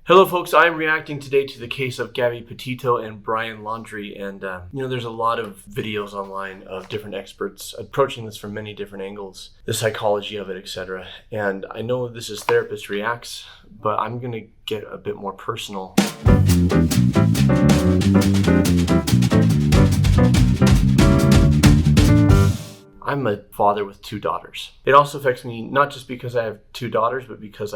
Hello folks, I'm reacting today to the case of Gabby Petito and Brian Laundrie, and there's a lot of videos online of different experts approaching this from many different angles, the psychology of it, etc. And I know this is Therapist Reacts, but I'm going to get a bit more personal. I'm a father with 2 daughters. It also affects me not just because I have 2 daughters, but because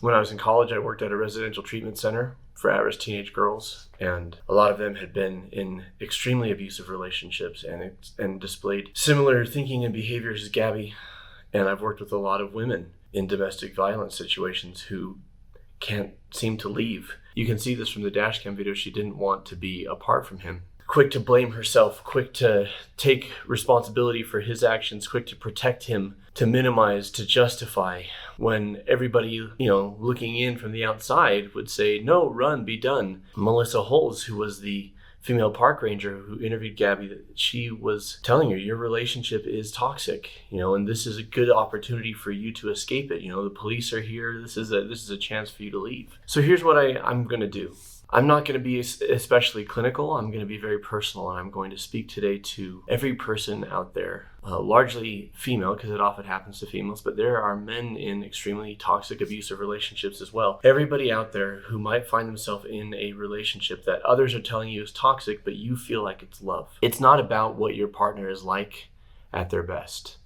when I was in college, I worked at a residential treatment center for at-risk teenage girls, and a lot of them had been in extremely abusive relationships and displayed similar thinking and behaviors as Gabby. And I've worked with a lot of women in domestic violence situations who can't seem to leave. You can see this from the dash cam video. She didn't want to be apart from him. Quick to blame herself, quick to take responsibility for his actions, quick to protect him, to minimize, to justify, when everybody, looking in from the outside would say, no, run, be done. Melissa Holes, who was the female park ranger who interviewed Gabby, she was telling her, your relationship is toxic, and this is a good opportunity for you to escape it. The police are here. This is a chance for you to leave. So here's what I'm going to do. I'm not going to be especially clinical. I'm going to be very personal, and I'm going to speak today to every person out there, largely female, because it often happens to females, but there are men in extremely toxic, abusive relationships as well. Everybody out there who might find themselves in a relationship that others are telling you is toxic, but you feel like it's love. It's not about what your partner is like at their best.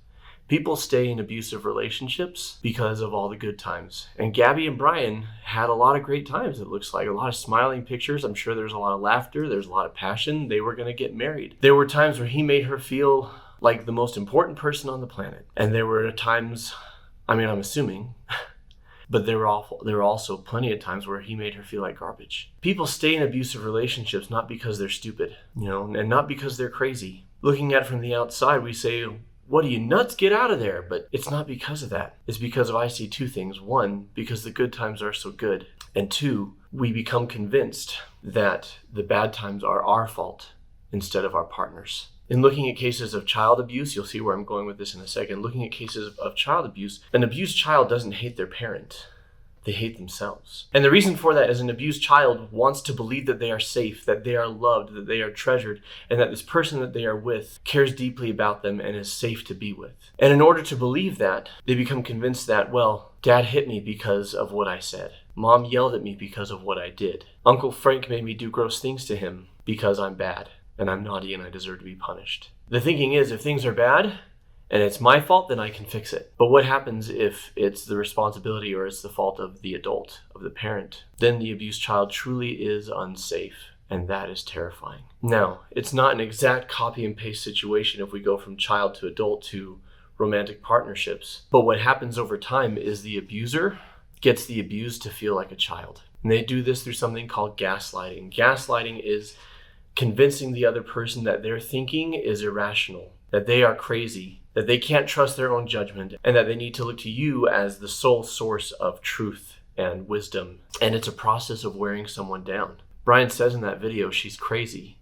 People stay in abusive relationships because of all the good times. And Gabby and Brian had a lot of great times, it looks like. A lot of smiling pictures. I'm sure there's a lot of laughter. There's a lot of passion. They were going to get married. There were times where he made her feel like the most important person on the planet. And there were times, I'm assuming, but there were also plenty of times where he made her feel like garbage. People stay in abusive relationships not because they're stupid, and not because they're crazy. Looking at it from the outside, we say, what are you, nuts? Get out of there. But it's not because of that. It's because I see 2 things. 1, because the good times are so good. And 2, we become convinced that the bad times are our fault instead of our partners. In looking at cases of child abuse, you'll see where I'm going with this in a second. Looking at cases of child abuse, an abused child doesn't hate their parent. They hate themselves. And the reason for that is an abused child wants to believe that they are safe, that they are loved, that they are treasured, and that this person that they are with cares deeply about them and is safe to be with. And in order to believe that, they become convinced that, well, Dad hit me because of what I said. Mom yelled at me because of what I did. Uncle Frank made me do gross things to him because I'm bad and I'm naughty and I deserve to be punished. The thinking is, if things are bad, and it's my fault, then I can fix it. But what happens if it's the responsibility or it's the fault of the adult, of the parent? Then the abused child truly is unsafe, and that is terrifying. Now, it's not an exact copy and paste situation if we go from child to adult to romantic partnerships. But what happens over time is the abuser gets the abused to feel like a child. And they do this through something called gaslighting. Gaslighting is convincing the other person that their thinking is irrational, that they are crazy, that they can't trust their own judgment, and that they need to look to you as the sole source of truth and wisdom. And it's a process of wearing someone down. Brian says in that video, she's crazy.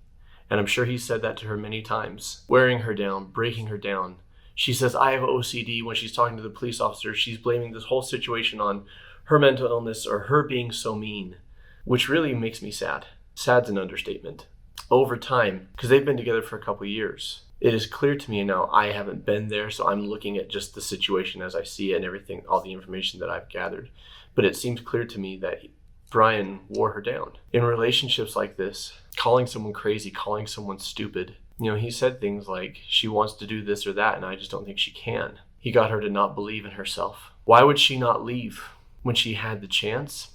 And I'm sure he said that to her many times. Wearing her down, breaking her down. She says, I have OCD. When she's talking to the police officer, she's blaming this whole situation on her mental illness or her being so mean, which really makes me sad. Sad's an understatement. Over time, because they've been together for a couple of years, it is clear to me now, I haven't been there, so I'm looking at just the situation as I see it and everything, all the information that I've gathered. But it seems clear to me that Brian wore her down. In relationships like this, calling someone crazy, calling someone stupid, he said things like, she wants to do this or that, and I just don't think she can. He got her to not believe in herself. Why would she not leave when she had the chance?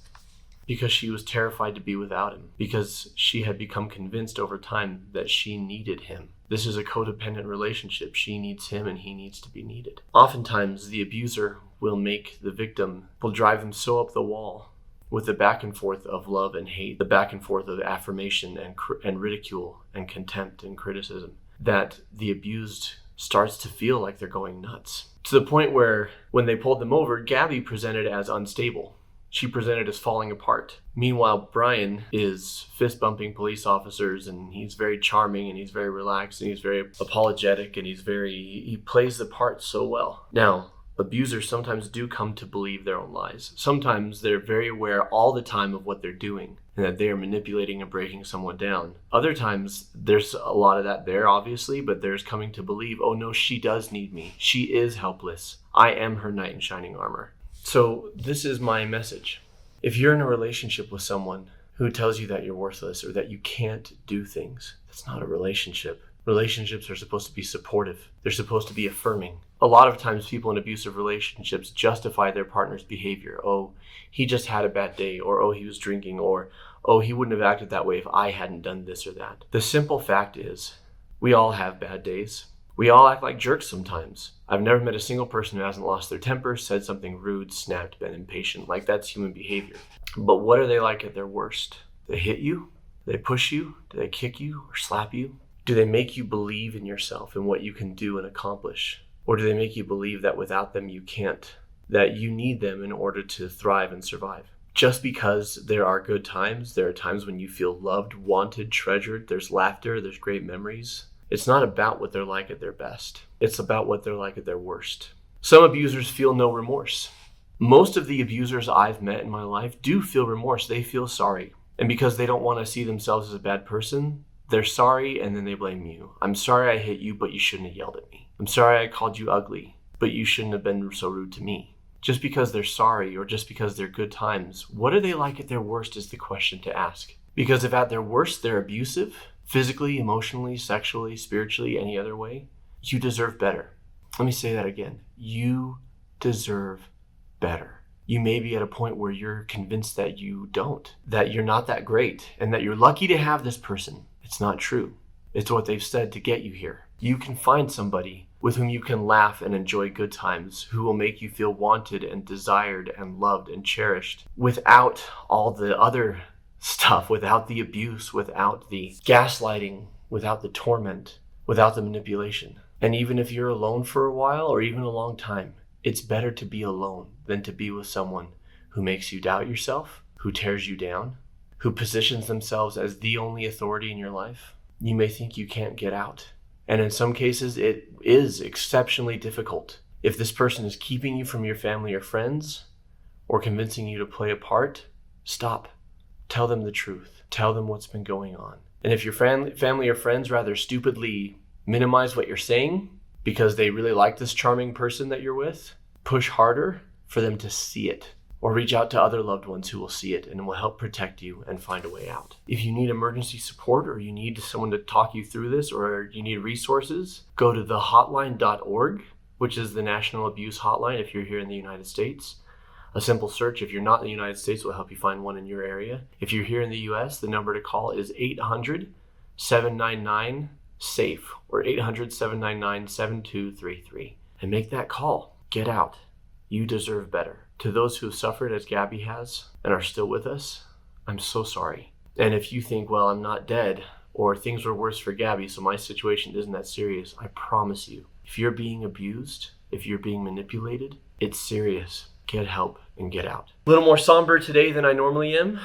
Because she was terrified to be without him. Because she had become convinced over time that she needed him. This is a codependent relationship. She needs him and he needs to be needed. Oftentimes, the abuser will make the victim, will drive them so up the wall with the back and forth of love and hate, the back and forth of affirmation and ridicule and contempt and criticism, that the abused starts to feel like they're going nuts. To the point where when they pulled them over, Gabby presented as unstable. She presented as falling apart. Meanwhile, Brian is fist-bumping police officers, and he's very charming, and he's very relaxed, and he's very apologetic, and he plays the part so well. Now, Abusers sometimes do come to believe their own lies. Sometimes they're very aware all the time of what they're doing and that they are manipulating and breaking someone down. Other times, there's a lot of that there, obviously, but there's coming to believe, oh no, she does need me. She is helpless. I am her knight in shining armor. So this is my message. If you're in a relationship with someone who tells you that you're worthless or that you can't do things, that's not a relationship. Relationships are supposed to be supportive. They're supposed to be affirming. A lot of times people in abusive relationships justify their partner's behavior. Oh, he just had a bad day, or oh, he was drinking, or oh, he wouldn't have acted that way if I hadn't done this or that. The simple fact is, we all have bad days. We all act like jerks sometimes. I've never met a single person who hasn't lost their temper, said something rude, snapped, been impatient. Like, that's human behavior. But what are they like at their worst? They hit you? They push you? Do they kick you or slap you? Do they make you believe in yourself and what you can do and accomplish? Or do they make you believe that without them you can't, that you need them in order to thrive and survive? Just because there are good times, there are times when you feel loved, wanted, treasured, there's laughter, there's great memories. It's not about what they're like at their best. It's about what they're like at their worst. Some abusers feel no remorse. Most of the abusers I've met in my life do feel remorse. They feel sorry. And because they don't want to see themselves as a bad person, they're sorry and then they blame you. I'm sorry I hit you, but you shouldn't have yelled at me. I'm sorry I called you ugly, but you shouldn't have been so rude to me. Just because they're sorry or just because they're good times, what are they like at their worst is the question to ask. Because if at their worst they're abusive, physically, emotionally, sexually, spiritually, any other way, you deserve better. Let me say that again. You deserve better. You may be at a point where you're convinced that you don't, that you're not that great, and that you're lucky to have this person. It's not true. It's what they've said to get you here. You can find somebody with whom you can laugh and enjoy good times, who will make you feel wanted and desired and loved and cherished without all the other stuff, without the abuse, without the gaslighting, without the torment, without the manipulation. And even if you're alone for a while or even a long time, it's better to be alone than to be with someone who makes you doubt yourself, who tears you down, who positions themselves as the only authority in your life. You may think you can't get out. And in some cases, it is exceptionally difficult. If this person is keeping you from your family or friends or convincing you to play a part, stop. Tell them the truth. Tell them what's been going on. And if your family or friends rather stupidly minimize what you're saying because they really like this charming person that you're with, push harder for them to see it. Or reach out to other loved ones who will see it and will help protect you and find a way out. If you need emergency support or you need someone to talk you through this or you need resources, go to thehotline.org, which is the National Abuse Hotline if you're here in the United States. A simple search if you're not in the United States will help you find one in your area. If you're here in the US, the number to call is 800-799-SAFE or 800-799-7233. And make that call. Get out. You deserve better. To those who have suffered as Gabby has and are still with us, I'm so sorry. And if you think, well, I'm not dead or things were worse for Gabby, so my situation isn't that serious, I promise you, if you're being abused, if you're being manipulated, it's serious. Get help and get out. A little more somber today than I normally am.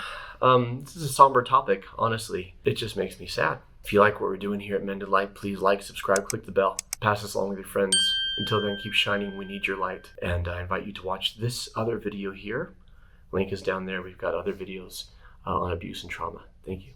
This is a somber topic, honestly. It just makes me sad. If you like what we're doing here at Mended Light, please like, subscribe, click the bell, pass this along with your friends. Until then, keep shining. We need your light. And I invite you to watch this other video here. Link is down there. We've got other videos on abuse and trauma. Thank you.